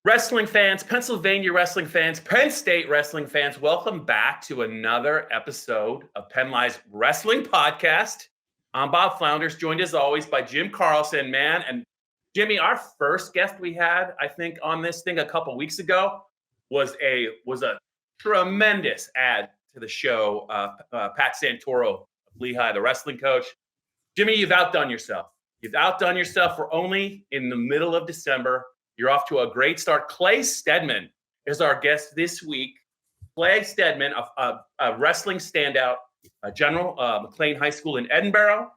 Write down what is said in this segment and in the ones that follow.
Wrestling fans, Pennsylvania wrestling fans, Penn State wrestling fans, welcome back to another episode of PennLive's Wrestling Podcast. I'm Bob Flounders, joined as always by Jim Carlson, man. And Jimmy, our first guest we had, I think, on this thing a couple weeks ago was a tremendous add to the show. Pat Santoro of Lehigh, the wrestling coach. Jimmy, you've outdone yourself. We're only in the middle of December. You're off to a great start. Clay Steadman is our guest this week. Clay Steadman, a wrestling standout, General McLean High School in Edinburgh.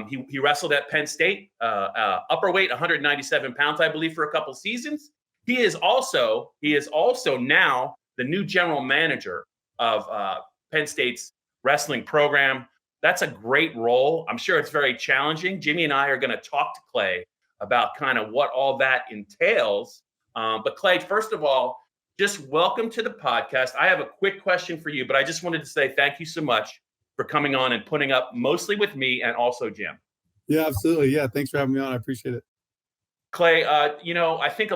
He wrestled at Penn State, upper weight, 197 pounds, I believe, for a couple seasons. He is also now the new general manager of Penn State's wrestling program. That's a great role. I'm sure it's very challenging. Jimmy and I are going to talk to Clay about kind of what all that entails. But Clay, first of all, just welcome to the podcast. I have a quick question for you, but I just wanted to say thank you so much for coming on and putting up mostly with me and also Jim. Yeah, absolutely. Yeah, thanks for having me on. I appreciate it. Clay, I think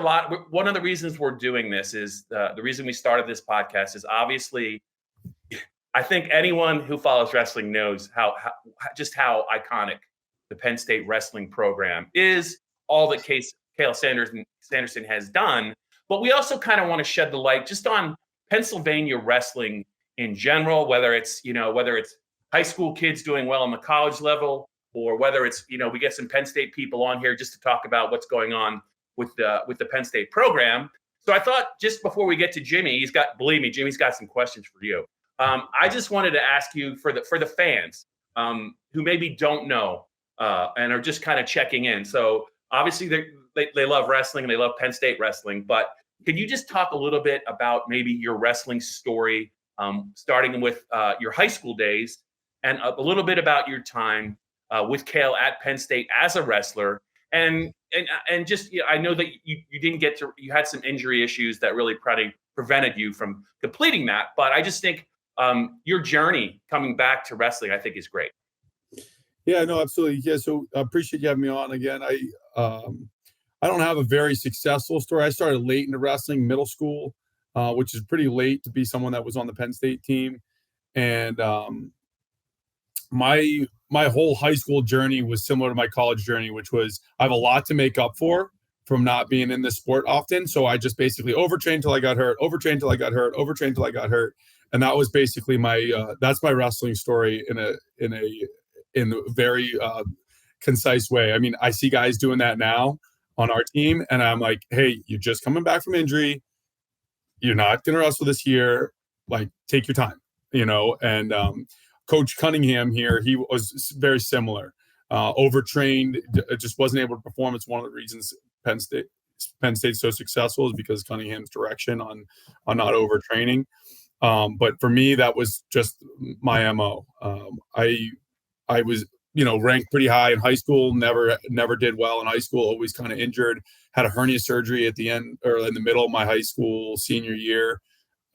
one of the reasons we're doing this is the reason we started this podcast is obviously, I think anyone who follows wrestling knows how iconic the Penn State wrestling program is. All that Cael Sanderson has done, but we also kind of want to shed the light just on Pennsylvania wrestling in general, whether it's high school kids doing well on the college level, or whether it's we get some Penn State people on here just to talk about what's going on with the Penn State program. So I thought just before we get to Jimmy, Jimmy's got some questions for you. I just wanted to ask you for the fans who maybe don't know and are just kind of checking in. So obviously, they love wrestling and they love Penn State wrestling. But can you just talk a little bit about maybe your wrestling story, starting with your high school days, and a little bit about your time with Cael at Penn State as a wrestler, and just I know that you had some injury issues that really probably prevented you from completing that. But I just think your journey coming back to wrestling, I think, is great. Yeah, no, absolutely. Yeah, so I appreciate you having me on again. I don't have a very successful story. I started late into wrestling, middle school, which is pretty late to be someone that was on the Penn State team. And my whole high school journey was similar to my college journey, which was I have a lot to make up for from not being in this sport often. So I just basically overtrained till I got hurt, overtrained till I got hurt. And that was basically that's my wrestling story in a very concise way. I mean, I see guys doing that now on our team, and I'm like, hey, you're just coming back from injury. You're not going to wrestle this year. Like, take your time, And Coach Cunningham here, he was very similar. Overtrained, just wasn't able to perform. It's one of the reasons Penn State's so successful is because Cunningham's direction on not overtraining. But for me, that was just my MO. I was, ranked pretty high in high school, never did well in high school, always kind of injured, had a hernia surgery at the end or in the middle of my high school senior year,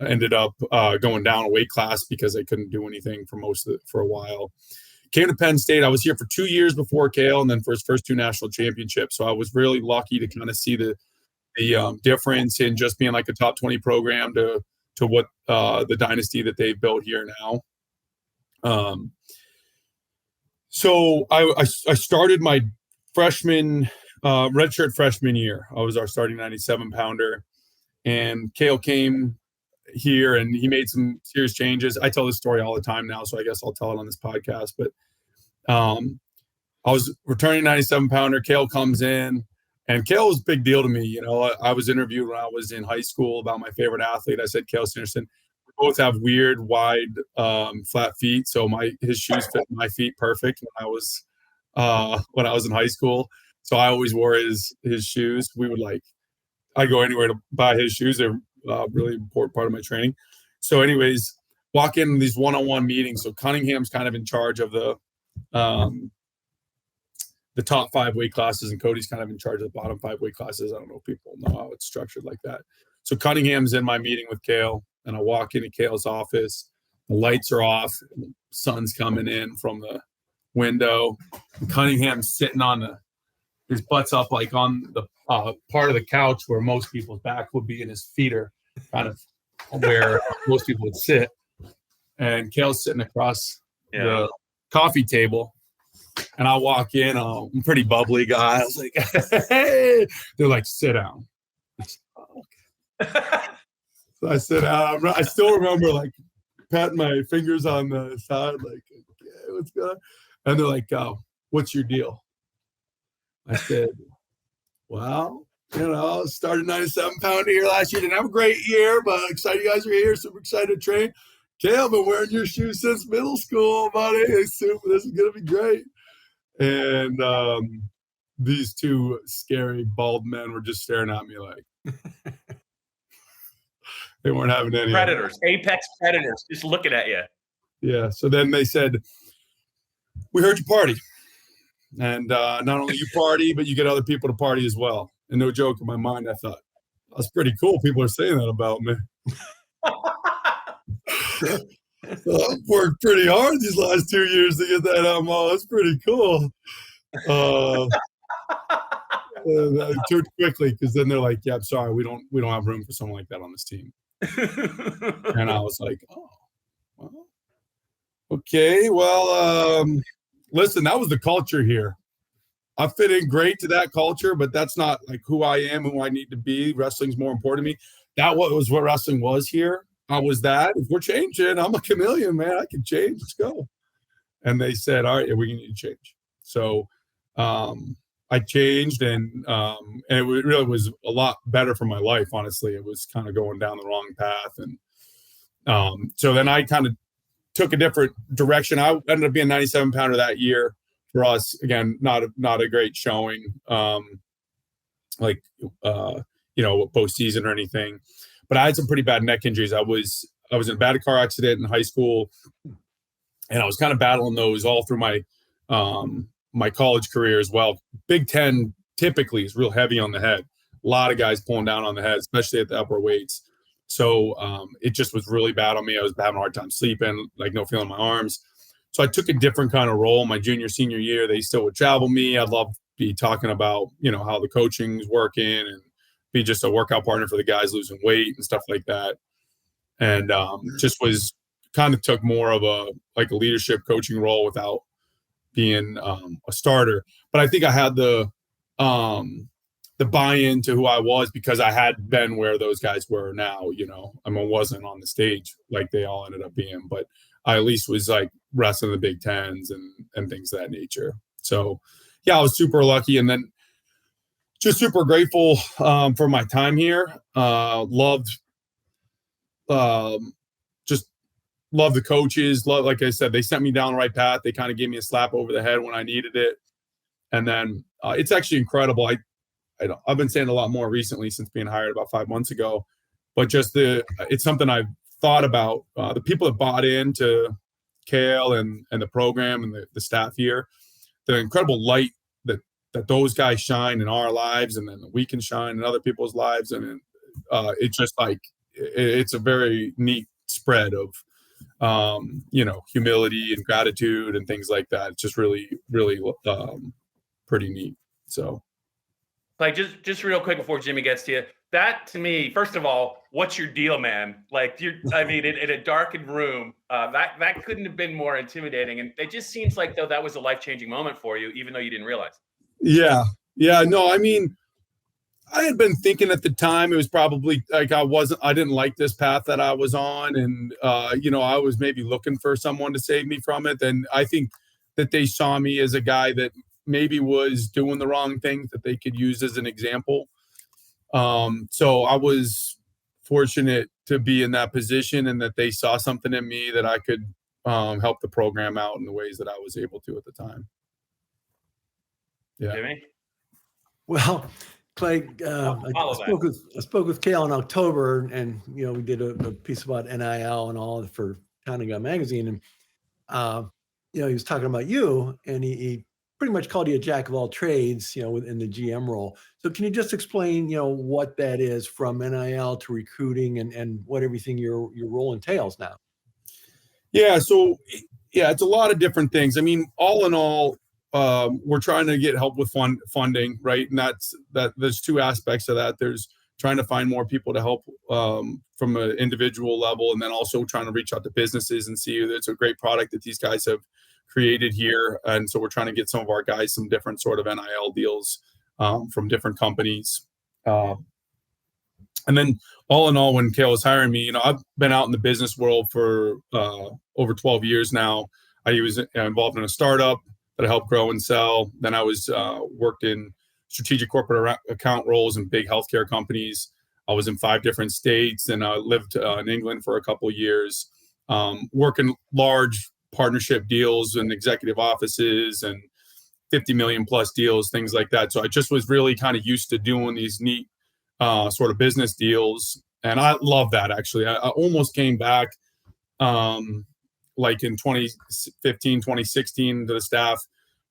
ended up going down a weight class because I couldn't do anything for a while. Came to Penn State. I was here for 2 years before Cael and then for his first 2 national championships. So I was really lucky to kind of see the difference in just being like a top 20 program to what the dynasty that they've built here now. So I started my redshirt freshman year. I was our starting 97-pounder, and Cael came here and he made some serious changes. I tell this story all the time now, so I guess I'll tell it on this podcast. But I was returning 97-pounder. Cael comes in, and Cael was a big deal to me. I was interviewed when I was in high school about my favorite athlete. I said Cael Sanderson. Both have weird, wide, flat feet, so his shoes fit my feet perfect when I was in high school. So I always wore his shoes. I go anywhere to buy his shoes. They're a really important part of my training. So, anyways, walk in these one-on-one meetings. So Cunningham's kind of in charge of the top 5 weight classes, and Cody's kind of in charge of the bottom 5 weight classes. I don't know if people know how it's structured like that. So Cunningham's in my meeting with Cael. And I walk into Cael's office, the lights are off, the sun's coming in from the window. Cunningham's sitting on his butt's up like on the part of the couch where most people's back would be, and his feet are kind of where most people would sit. And Cael's sitting across the coffee table. And I walk in, I'm a pretty bubbly guy. I was like, hey, they're like, sit down. So I sit down. I still remember like patting my fingers on the side, like, okay, what's going on? And they're like, what's your deal? I said, well, started 97-pounder here last year. Didn't have a great year, but excited you guys are here. Super excited to train. Cael, I've been wearing your shoes since middle school, buddy. This is going to be great. And these two scary bald men were just staring at me like they weren't having any predators, apex predators, just looking at you. Yeah. So then they said, we heard you party. And not only you party, but you get other people to party as well. And no joke, in my mind, I thought, that's pretty cool. People are saying that about me. So I've worked pretty hard these last 2 years to get that out. That's pretty cool. And I turned quickly because then they're like, yeah, I'm sorry, we don't have room for someone like that on this team. And I was like, oh, well, okay, well, listen, that was the culture here. I fit in great to that culture, but that's not like who I am, who I need to be. Wrestling's more important to me. That was what wrestling was here. I was that. If we're changing, I'm a chameleon, man. I can change. Let's go. And they said, all right, yeah, we need to change. So I changed, and it really was a lot better for my life, honestly. It was kind of going down the wrong path. And so then I kind of took a different direction. I ended up being 97-pounder that year for us. Again, not a great showing, postseason or anything. But I had some pretty bad neck injuries. I was in a bad car accident in high school, and I was kind of battling those all through my my college career as well. Big Ten typically is real heavy on the head. A lot of guys pulling down on the head, especially at the upper weights. So it just was really bad on me. I was having a hard time sleeping, like no feeling in my arms. So I took a different kind of role my junior, senior year. They still would travel me. I'd love to be talking about, how the coaching's working and be just a workout partner for the guys losing weight and stuff like that. And just was kind of took more of a leadership coaching role without being a starter. But I think I had the buy-in to who I was because I had been where those guys were now, I wasn't on the stage like they all ended up being, but I at least was like wrestling the Big Tens and things of that nature. So yeah, I was super lucky. And then just super grateful for my time here. Loved the coaches. Like I said, they sent me down the right path. They kind of gave me a slap over the head when I needed it. And then it's actually incredible. I've been saying a lot more recently since being hired about 5 months ago, but just it's something I've thought about. The people that bought into Cael and the program and the staff here, the incredible light that those guys shine in our lives, and then we can shine in other people's lives. And it's just like, it's a very neat spread of, humility and gratitude and things like that. It's just really, really pretty neat. So. Like just real quick before Jimmy gets to you, that to me, first of all, what's your deal, man? Like in a darkened room, that couldn't have been more intimidating. And it just seems like though that was a life-changing moment for you, even though you didn't realize. Yeah. No, I had been thinking at the time it was probably like I didn't like this path that I was on, and I was maybe looking for someone to save me from it. And I think that they saw me as a guy that maybe was doing the wrong things that they could use as an example. So I was fortunate to be in that position, and that they saw something in me that I could help the program out in the ways that I was able to at the time. Yeah. Jimmy? Well, Clay, I spoke with Cael in October, and we did a piece about NIL and all for Town and Gun magazine, and he was talking about you, and he pretty much called you a jack of all trades, within the GM role. So can you just explain, what that is from NIL to recruiting and what everything your role entails now? Yeah. So it's a lot of different things. All in all, we're trying to get help with funding, right? And there's two aspects of that. There's trying to find more people to help from an individual level, and then also trying to reach out to businesses and see that it's a great product that these guys have created here. And so we're trying to get some of our guys some different sort of NIL deals from different companies. And then all in all, when Cael was hiring me, I've been out in the business world for over 12 years now. I was involved in a startup that I helped grow and sell. Then I was worked in strategic corporate account roles in big healthcare companies. I was in 5 different states, and I lived in England for a couple of years, working large partnership deals and executive offices and 50 million plus deals, things like that. So I just was really kind of used to doing these neat sort of business deals. And I love that, actually. I almost came back like in 2015, 2016 to the staff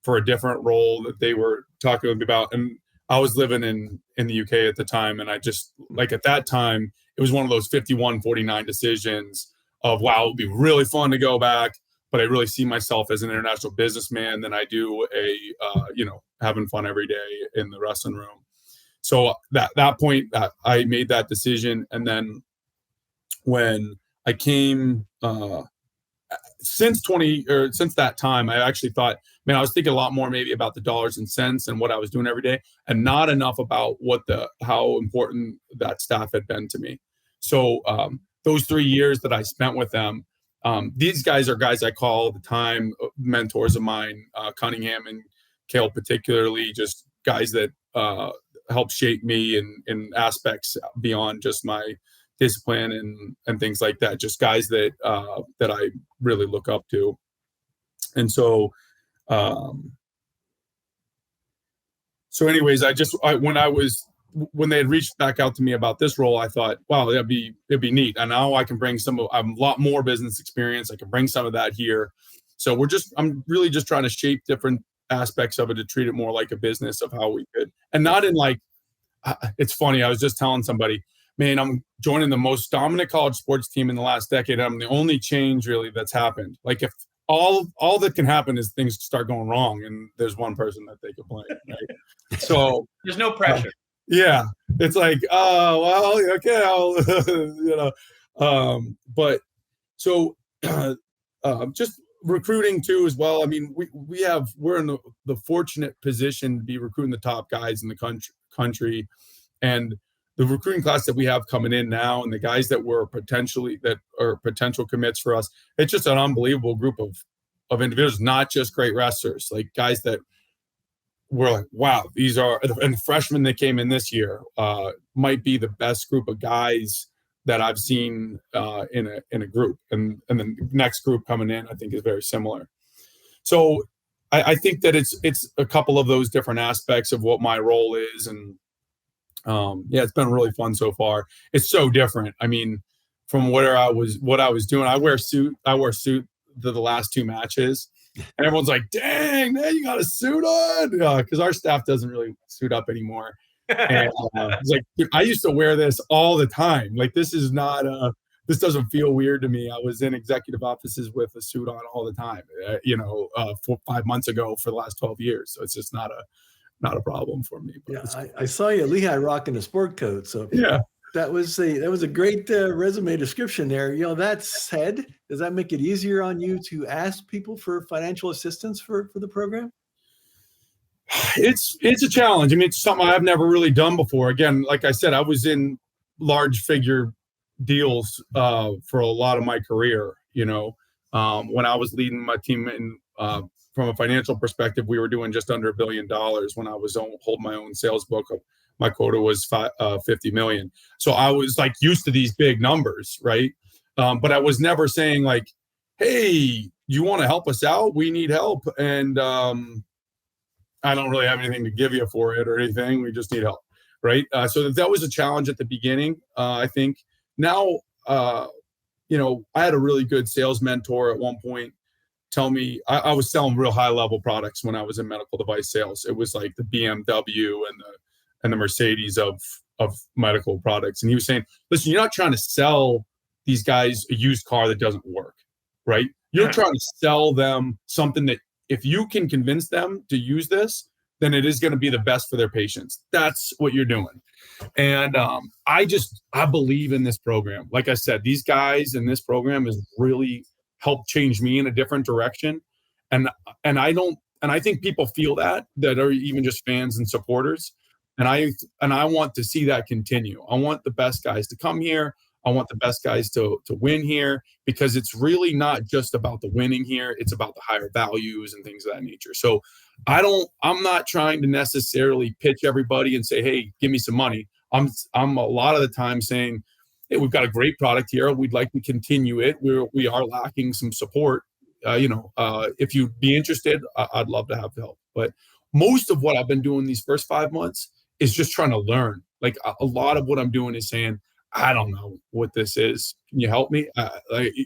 for a different role that they were talking to me about. And I was living in the UK at the time. And I just, like at that time, it was one of those 51-49 decisions of, wow, it would be really fun to go back, but I really see myself as an international businessman than I do having fun every day in the wrestling room. So that point, I made that decision. And then when I came, since that time, I actually thought, man, I was thinking a lot more maybe about the dollars and cents and what I was doing every day, and not enough about how important that staff had been to me. So those 3 years that I spent with them, these guys are guys I call all the time, mentors of mine, Cunningham and Cael particularly, just guys that help shape me in aspects beyond just my discipline and things like that. Just guys that I really look up to. And so, anyways, when they had reached back out to me about this role, I thought, wow, it'd be neat. And now I can bring I'm a lot more business experience. I can bring some of that here. So I'm really just trying to shape different aspects of it to treat it more like a business of how we could, and not in like, it's funny. I was just telling somebody, man, I'm joining the most dominant college sports team in the last decade. I'm the only change really that's happened. Like if all that can happen is things start going wrong, and there's one person that they can blame, right? So there's no pressure. Yeah, it's like, oh well, okay, I'll, but so just recruiting too as well. I mean, we're in the fortunate position to be recruiting the top guys in the country, and the recruiting class that we have coming in now, and the guys that are potential commits for us, it's just an unbelievable group of individuals, not just great wrestlers, like guys that we're like, wow, these are, and the freshmen that came in this year might be the best group of guys that I've seen in a group, and the next group coming in I think is very similar. So I think that it's a couple of those different aspects of what my role is, and it's been really fun so far. It's so different. I mean, from what I was doing, I wear suit to the last 2 matches, and everyone's like, dang, man, you got a suit on? Because our staff doesn't really suit up anymore. And it's like, dude, I used to wear this all the time. Like, this this doesn't feel weird to me. I was in executive offices with a suit on all the time, 5 months ago for the last 12 years. So it's just not a problem for me. But yeah, I saw you at Lehigh rocking a sport coat. So yeah, that was a great resume description there. That said, does that make it easier on you to ask people for financial assistance for the program? It's a challenge. I mean, it's something I've never really done before. Again, like I said, I was in large figure deals for a lot of my career. When I was leading my team in from a financial perspective, we were doing just under $1 billion. When I was holding my own sales book, my quota was 50 million. So I was like used to these big numbers, right? But I was never saying like, hey, you want to help us out? We need help. And I don't really have anything to give you for it or anything. We just need help, right? So that was a challenge at the beginning. I think now, I had a really good sales mentor at one point tell me, I was selling real high level products when I was in medical device sales. It was like the BMW and the Mercedes of medical products. And he was saying, listen, you're not trying to sell these guys a used car that doesn't work, right? You're trying to sell them something that if you can convince them to use this, then it is going to be the best for their patients. That's what you're doing. And I believe in this program. Like I said, these guys in this program has really helped change me in a different direction. And I think people feel that are even just fans and supporters. And I want to see that continue. I want the best guys to come here. I want the best guys to win here, because it's really not just about the winning here. It's about the higher values and things of that nature. So I'm not trying to necessarily pitch everybody and say, hey, give me some money. I'm a lot of the time saying, hey, we've got a great product here. We'd like to continue it. We are lacking some support. If you'd be interested, I'd love to have help. But most of what I've been doing these first 5 months is just trying to learn. Like a lot of what I'm doing is saying, I don't know what this is. Can you help me?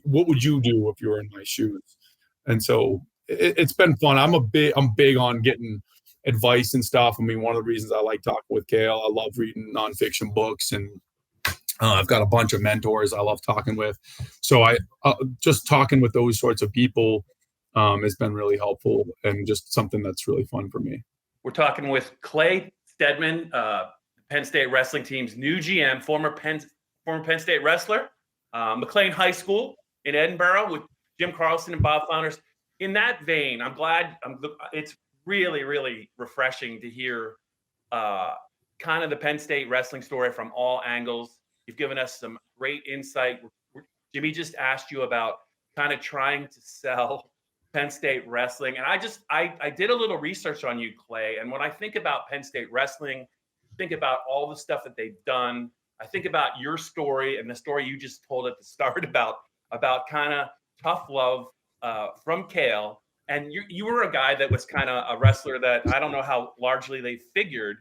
What would you do if you were in my shoes? And so it's been fun. I'm big on getting advice and stuff. I mean, one of the reasons I like talking with Cael, I love reading nonfiction books, and I've got a bunch of mentors I love talking with. So just talking with those sorts of people has been really helpful, and just something that's really fun for me. We're talking with Clay Steadman, Penn State wrestling team's new GM, former Penn State wrestler, McLean High School in Edinburgh with Jim Carlson and Bob Flounders. In that vein, I'm glad. It's really, really refreshing to hear kind of the Penn State wrestling story from all angles. You've given us some great insight. Jimmy just asked you about kind of trying to sell Penn State wrestling. And I did a little research on you, Clay. And when I think about Penn State wrestling, think about all the stuff that they've done. I think about your story and the story you just told at the start about kind of tough love from Cael. And you were a guy that was kind of a wrestler that I don't know how largely they figured.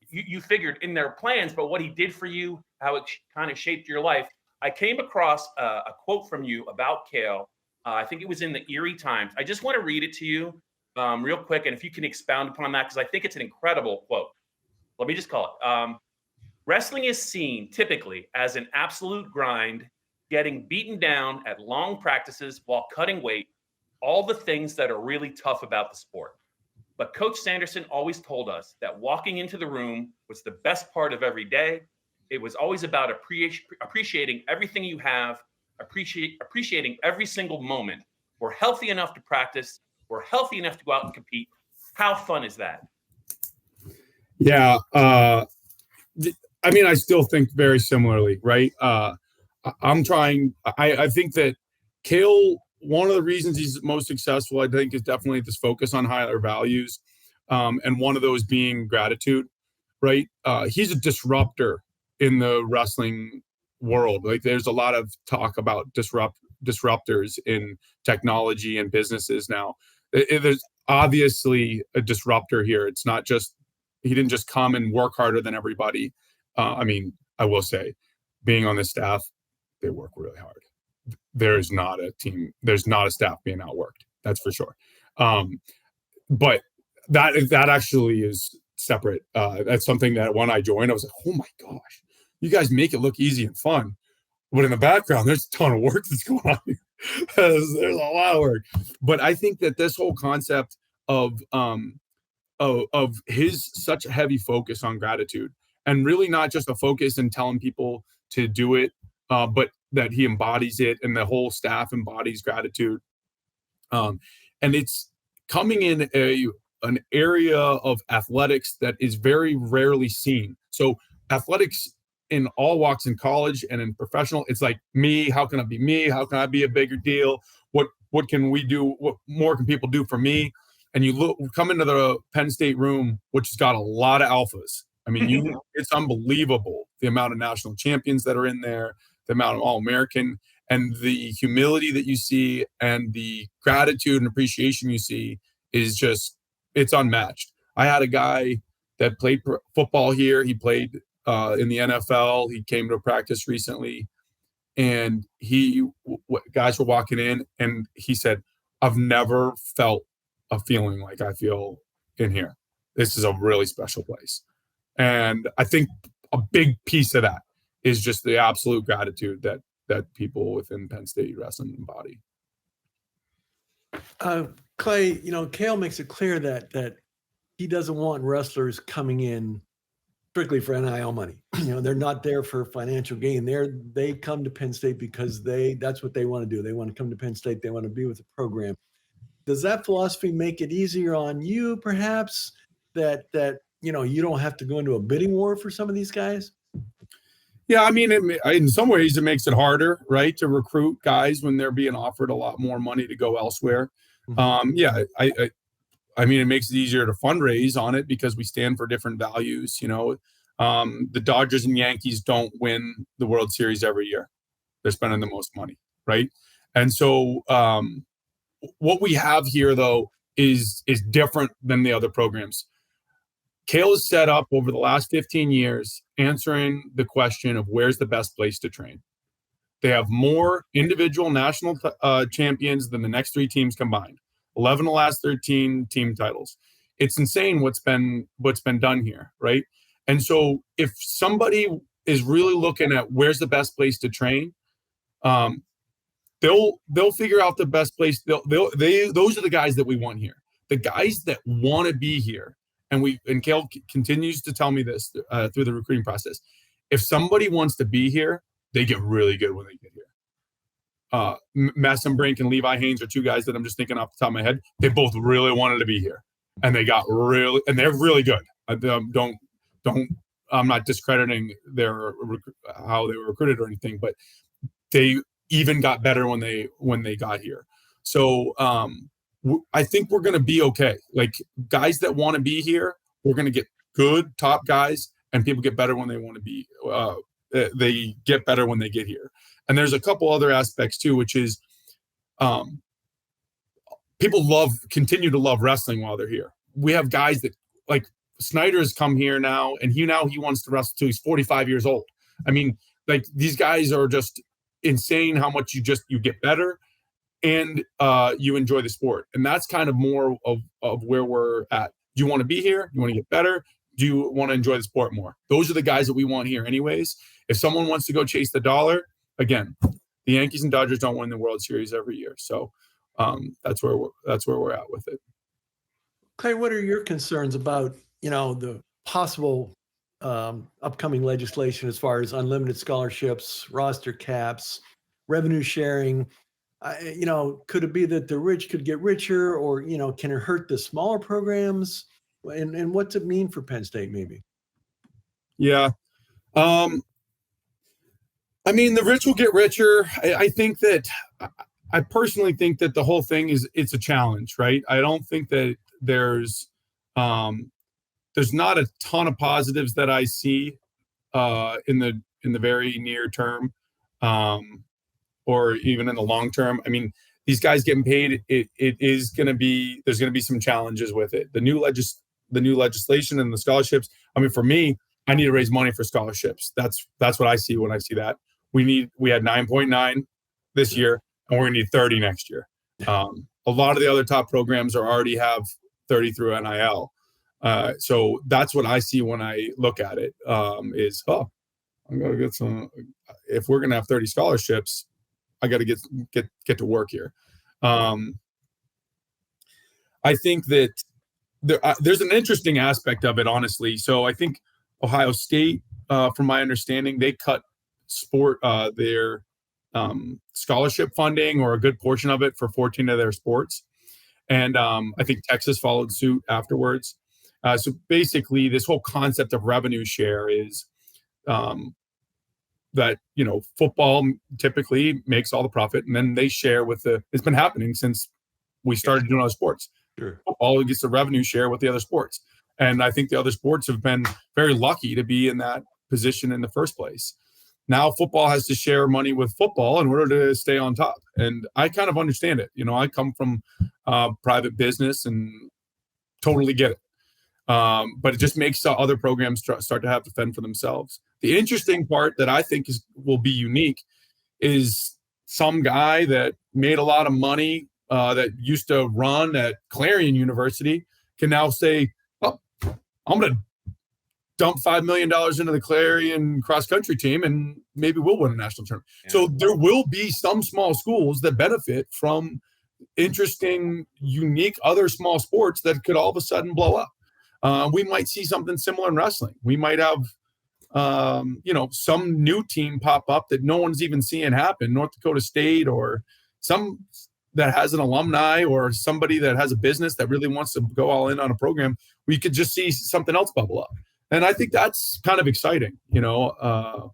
You figured in their plans, but what he did for you, how it kind of shaped your life. I came across a quote from you about Cael. I think it was in the Erie Times. I just want to read it to you real quick. And if you can expound upon that, because I think it's an incredible quote. Let me just call it. Wrestling is seen typically as an absolute grind, getting beaten down at long practices while cutting weight, all the things that are really tough about the sport. But Coach Sanderson always told us that walking into the room was the best part of every day. It was always about appreciating everything you have, appreciating every single moment. We're healthy enough to practice. We're healthy enough to go out and compete. How fun is that? Yeah. I mean, I still think very similarly, right? I think that Cael, one of the reasons he's most successful, I think, is definitely this focus on higher values. And one of those being gratitude, right? He's a disruptor in the wrestling world. Like, there's a lot of talk about disruptors in technology and businesses now. There's obviously a disruptor here. It's not just, he didn't just come and work harder than everybody. I mean, I will say, being on the staff, they work really hard. There's not a staff being outworked. That's for sure. But that actually is separate. That's something that when I joined, I was like, oh my gosh, you guys make it look easy and fun. But in the background, there's a ton of work that's going on here. There's a lot of work. But I think that this whole concept of his such a heavy focus on gratitude, and really not just a focus in telling people to do it, but that he embodies it, and the whole staff embodies gratitude. And it's coming in an area of athletics that is very rarely seen. So athletics in all walks in college and in professional, it's like, me, how can I be me? How can I be a bigger deal? What can we do? What more can people do for me? And you come into the Penn State room, which has got a lot of alphas. I mean, it's unbelievable the amount of national champions that are in there, the amount of All-American, and the humility that you see and the gratitude and appreciation you see is just, it's unmatched. I had a guy that played football here. He played in the NFL. He came to practice recently, and guys were walking in, and he said, I've never felt a feeling like I feel in here. This is a really special place. And I think a big piece of that is just the absolute gratitude that people within Penn State wrestling embody. Clay, Cael makes it clear that he doesn't want wrestlers coming in strictly for NIL money. They're not there for financial gain. They come to Penn State because that's what they want to do. They want to come to Penn State. They want to be with the program. Does that philosophy make it easier on you, perhaps, that you don't have to go into a bidding war for some of these guys? Yeah, I mean, in some ways, it makes it harder, right, to recruit guys when they're being offered a lot more money to go elsewhere. Mm-hmm. I mean, it makes it easier to fundraise on it because we stand for different values. The Dodgers and Yankees don't win the World Series every year. They're spending the most money, right? And so what we have here, though, is different than the other programs. Cael is set up over the last 15 years answering the question of where's the best place to train. They have more individual national champions than the next 3 teams combined. 11 of the last 13 team titles. It's insane what's been done here, right? And so if somebody is really looking at where's the best place to train, they'll figure out the best place. Those are the guys that we want here. The guys that want to be here. And Cael continues to tell me this through the recruiting process. If somebody wants to be here, they get really good when they get here. Masson Brink and Levi Haynes are 2 guys that I'm just thinking off the top of my head. They both really wanted to be here, and they're really good. I'm not discrediting how they were recruited or anything, but they even got better when they got here. So I think we're going to be okay. Like, guys that want to be here, we're going to get good top guys, and people get better when they want to be. They get better when they get here. And there's a couple other aspects too, which is people continue to love wrestling while they're here. We have guys that, like, Snyder has come here now, and he wants to wrestle till he's 45 years old. I mean, like, these guys are just insane how much you get better and you enjoy the sport. And that's kind of more of where we're at. Do you want to be here? You want to get better? Do you want to enjoy the sport more? Those are the guys that we want here anyways. If someone wants to go chase the dollar, again, the Yankees and Dodgers don't win the World Series every year. So that's where we're at with it. Clay, what are your concerns about, the possible upcoming legislation as far as unlimited scholarships, roster caps, revenue sharing? Could it be that the rich could get richer, or, can it hurt the smaller programs? And what's it mean for Penn State, maybe? Yeah. I mean, the rich will get richer. I personally think that the whole thing it's a challenge, right? I don't think that there's not a ton of positives that I see in the very near term, or even in the long term. I mean, these guys getting paid, there's going to be some challenges with it. The new legislation and the scholarships. I mean, for me, I need to raise money for scholarships. That's what I see when I see that. We had 9.9 this year, and we're going to need 30 next year. A lot of the other top programs already have 30 through NIL. So that's what I see when I look at it, I'm going to get some. If we're going to have 30 scholarships, I got to get to work here. I think that there's an interesting aspect of it, honestly. So I think Ohio State, from my understanding, they cut their scholarship funding, or a good portion of it, for 14 of their sports. And I think Texas followed suit afterwards. So basically, this whole concept of revenue share is that, football typically makes all the profit, and then they share it's been happening since we started doing other sports. Sure. Football gets the revenue share with the other sports. And I think the other sports have been very lucky to be in that position in the first place. Now football has to share money with football in order to stay on top. And I kind of understand it. I come from private business and totally get it. But it just makes other programs start to have to fend for themselves. The interesting part that I think will be unique is some guy that made a lot of money that used to run at Clarion University can now say, "Oh, I'm going to dump $5 million into the Clarion cross-country team, and maybe we'll win a national tournament." Yeah. So there will be some small schools that benefit from interesting, unique other small sports that could all of a sudden blow up. We might see something similar in wrestling. We might have, some new team pop up that no one's even seeing happen. North Dakota State, or some that has an alumni, or somebody that has a business that really wants to go all in on a program. We could just see something else bubble up. And I think that's kind of exciting. That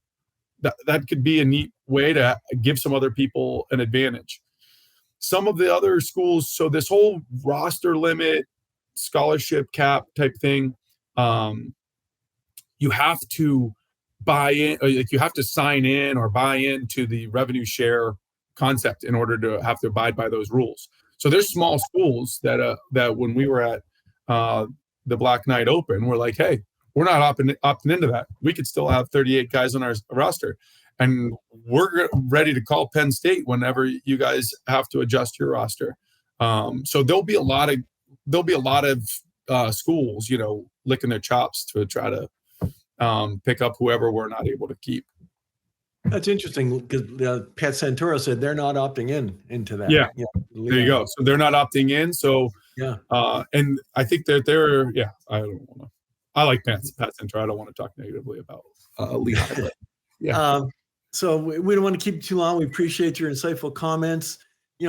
could be a neat way to give some other people an advantage. Some of the other schools, so this whole roster limit, scholarship cap type thing, you have to buy in, you have to sign in or buy into the revenue share concept in order to have to abide by those rules. So there's small schools that when we were at the Black Knight Open, we're like, hey, we're not opting into that. We could still have 38 guys on our roster, and we're ready to call Penn State whenever you guys have to adjust your roster. So there'll be a lot of schools, licking their chops to try to pick up whoever we're not able to keep. That's interesting, because Pat Santoro said they're not opting into that. Yeah. There you go. So they're not opting in. So yeah, and I think that they're I don't want to. I like Pat Santoro. I don't want to talk negatively about Lehigh. Yeah. So we don't want to keep you too long. We appreciate your insightful comments.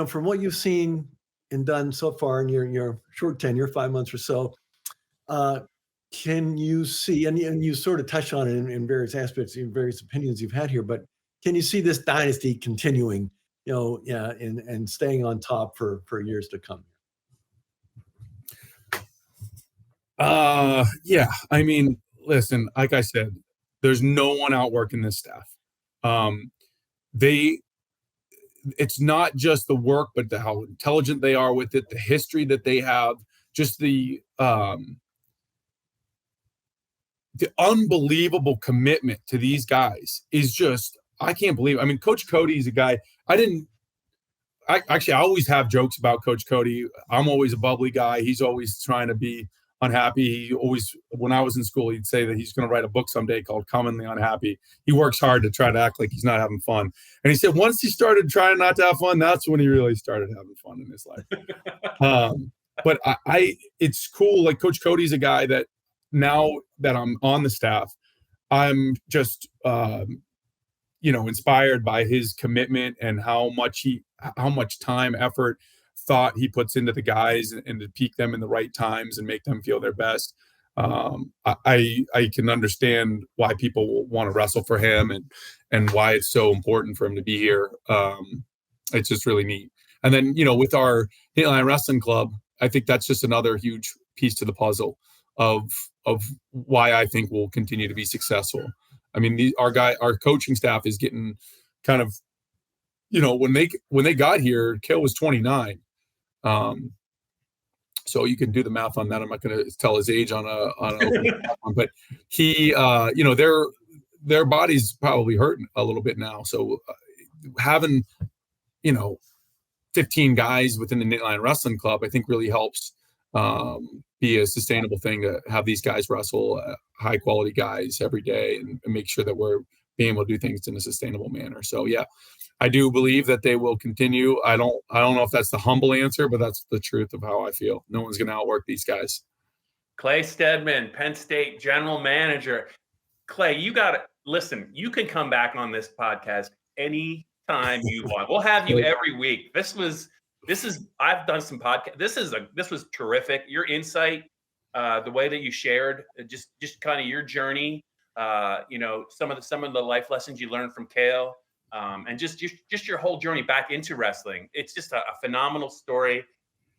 From what you've seen and done so far in your short tenure, 5 months or so, can you see, and you sort of touched on it in various aspects, in various opinions you've had here, but can you see this dynasty continuing, and staying on top for years to come? Yeah. I mean, listen, like I said, there's no one outworking this staff. It's not just the work, but how intelligent they are with it, the history that they have, just the unbelievable commitment to these guys is just, I can't believe it. I mean, Coach Cody is a guy I always have jokes about Coach Cody. I'm always a bubbly guy. He's always trying to be unhappy. He always, when I was in school, he'd say that he's going to write a book someday called Commonly Unhappy. He works hard to try to act like he's not having fun. And he said once he started trying not to have fun, that's when he really started having fun in his life. But it's cool. Like Coach Cody's a guy that now that I'm on the staff, I'm just, inspired by his commitment and how much time, effort, thought he puts into the guys and to peak them in the right times and make them feel their best. I can understand why people want to wrestle for him and why it's so important for him to be here. It's just really neat. And then, with our Dateline Wrestling Club, I think that's just another huge piece to the puzzle of why I think we'll continue to be successful. I mean, our coaching staff is getting kind of, when they got here, Cael was 29. So you can do the math on that. I'm not going to tell his age on a but he, their body's probably hurting a little bit now. So having, 15 guys within the Dateline Wrestling Club, I think really helps be a sustainable thing to have these guys wrestle high quality guys every day and make sure that we're being able to do things in a sustainable manner. So yeah, I do believe that they will continue. I don't know if that's the humble answer, but that's the truth of how I feel. No one's going to outwork these guys. Clay Steadman, Penn State general manager. Clay, you got to listen. You can come back on this podcast anytime you want. We'll have you every week. This is. I've done some podcasts. This was terrific. Your insight, the way that you shared, just kind of your journey. Some of the life lessons you learned from Cael. And just your whole journey back into wrestling. It's just a phenomenal story.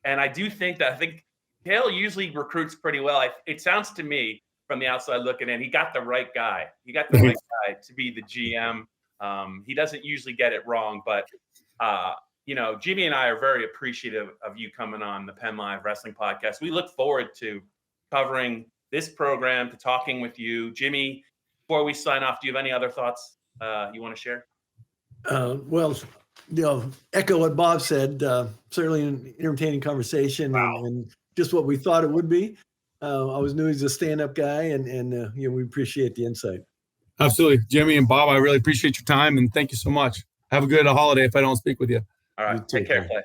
And I think Cael usually recruits pretty well. It sounds to me from the outside looking in, he got the right guy. He got the right guy to be the GM. He doesn't usually get it wrong, but Jimmy and I are very appreciative of you coming on the PennLive Wrestling Podcast. We look forward to covering this program, to talking with you. Jimmy, before we sign off, do you have any other thoughts you want to share? Well, echo what Bob said. Certainly an entertaining conversation. Wow. and just what we thought it would be. I always knew he's a stand-up guy, and we appreciate the insight. Absolutely, Jimmy and Bob. I really appreciate your time, and thank you so much. Have a good holiday if I don't speak with you. All right, take care, Clay.